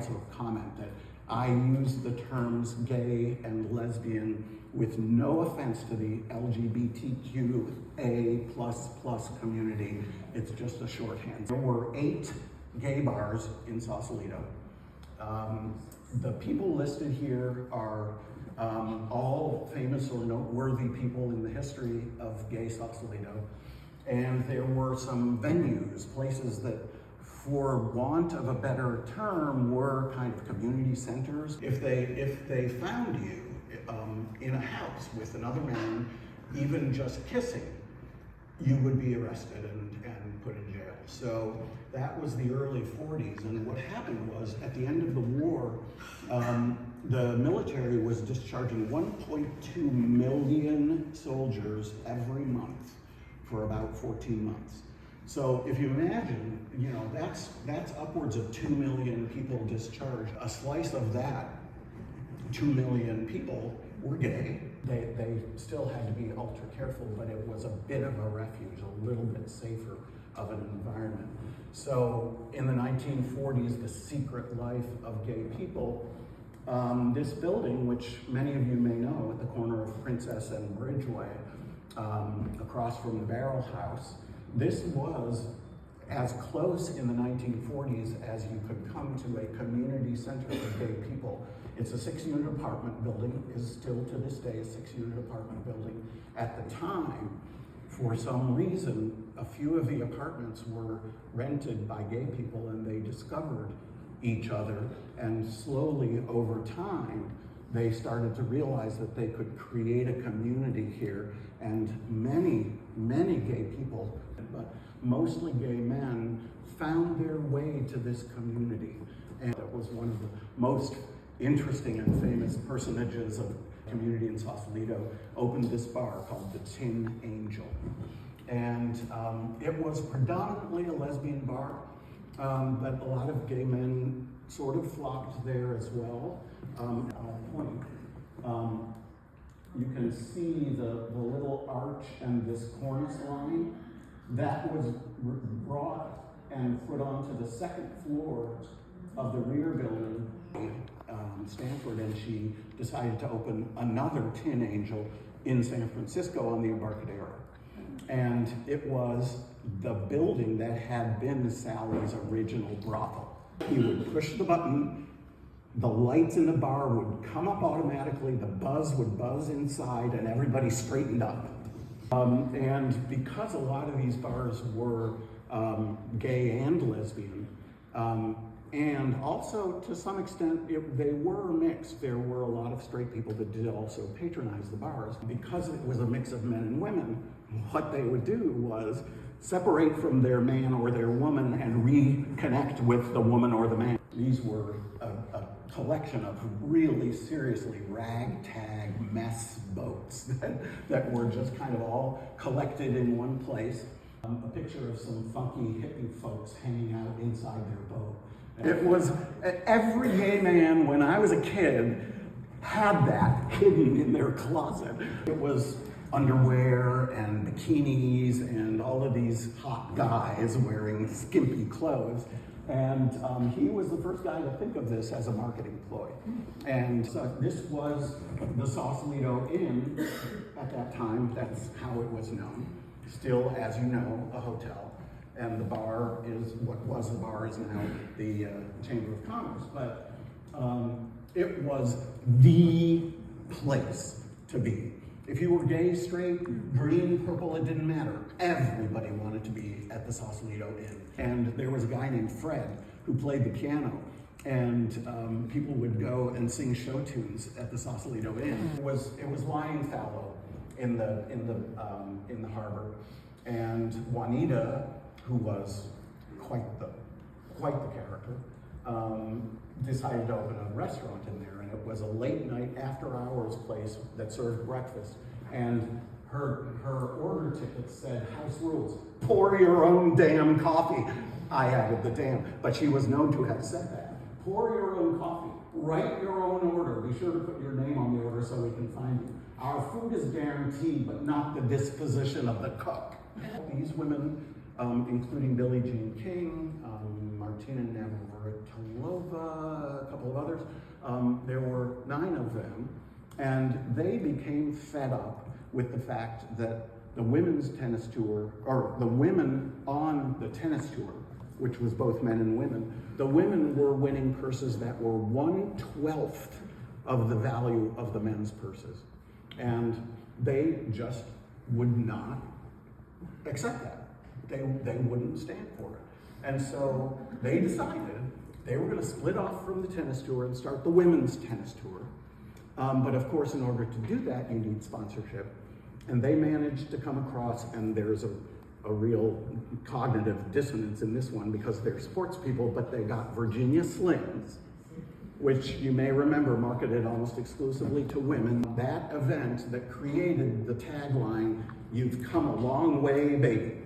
also comment that I use the terms gay and lesbian with no offense to the LGBTQA++ community. It's just a shorthand. There were 8 gay bars in Sausalito. The people listed here are all famous or noteworthy people in the history of gay Sausalito. And there were some venues, places that, for want of a better term, were kind of community centers. If they found you in a house with another man, even just kissing, you would be arrested and put in jail. So that was the early 40s, and what happened was, at the end of the war, the military was discharging 1.2 million soldiers every month for about 14 months. So if you imagine, that's upwards of 2 million people discharged. A slice of that, 2 million people were gay. They still had to be ultra careful, but it was a bit of a refuge, a little bit safer of an environment. So in the 1940s, the secret life of gay people, this building, which many of you may know, at the corner of Princess and Bridgeway, across from the Barrel House, this was as close in the 1940s as you could come to a community center for gay people. It's a 6-unit apartment building, is still to this day a 6-unit apartment building. At the time, for some reason, a few of the apartments were rented by gay people, and they discovered each other, and slowly over time, they started to realize that they could create a community here, and many, many gay people, but mostly gay men, found their way to this community. And it was one of the most interesting and famous personages of the community in Sausalito, opened this bar called the Tin Angel. And it was predominantly a lesbian bar, but a lot of gay men sort of flocked there as well. You can see the little arch and this cornice line. That was brought and put onto the second floor of the rear building, Stanford, and she decided to open another Tin Angel in San Francisco on the Embarcadero. And it was the building that had been Sally's original brothel. You would push the button, the lights in the bar would come up automatically, the buzz would buzz inside, and everybody straightened up. And because a lot of these bars were gay and lesbian, and also to some extent they were mixed. There were a lot of straight people that did also patronize the bars. Because it was a mix of men and women, what they would do was separate from their man or their woman and reconnect with the woman or the man. These were a collection of really seriously ragtag mess boats that were just kind of all collected in one place. A picture of some funky hippie folks hanging out inside their boat. It was, every gay man when I was a kid had that hidden in their closet. It was underwear and bikinis and all of these hot guys wearing skimpy clothes. And he was the first guy to think of this as a marketing ploy. And so this was the Sausalito Inn at that time. That's how it was known. Still, as you know, a hotel. And the bar is, what was the bar is now the Chamber of Commerce. But it was the place to be. If you were gay, straight, green, purple, it didn't matter. Everybody wanted to be at the Sausalito Inn. And there was a guy named Fred who played the piano, and people would go and sing show tunes at the Sausalito Inn. It was lying fallow in the harbor, and Juanita, who was quite the character, decided to open a restaurant in there, and it was a late night after hours place that served breakfast. And her order ticket said, house rules, pour your own damn coffee. I added the damn, but she was known to have said that. Pour your own coffee, write your own order. Be sure to put your name on the order so we can find you. Our food is guaranteed, but not the disposition of the cook. These women including Billie Jean King, Martina Navratilova, a couple of others. There were 9 of them, and they became fed up with the fact that the women's tennis tour, or the women on the tennis tour, which was both men and women, the women were winning purses that were 1/12 of the value of the men's purses. And they just would not accept that. They wouldn't stand for it. And so they decided they were gonna split off from the tennis tour and start the women's tennis tour. But of course, in order to do that, you need sponsorship. And they managed to come across, and there's a real cognitive dissonance in this one because they're sports people, but they got Virginia Slims, which you may remember marketed almost exclusively to women. That event that created the tagline, "You've come a long way, baby."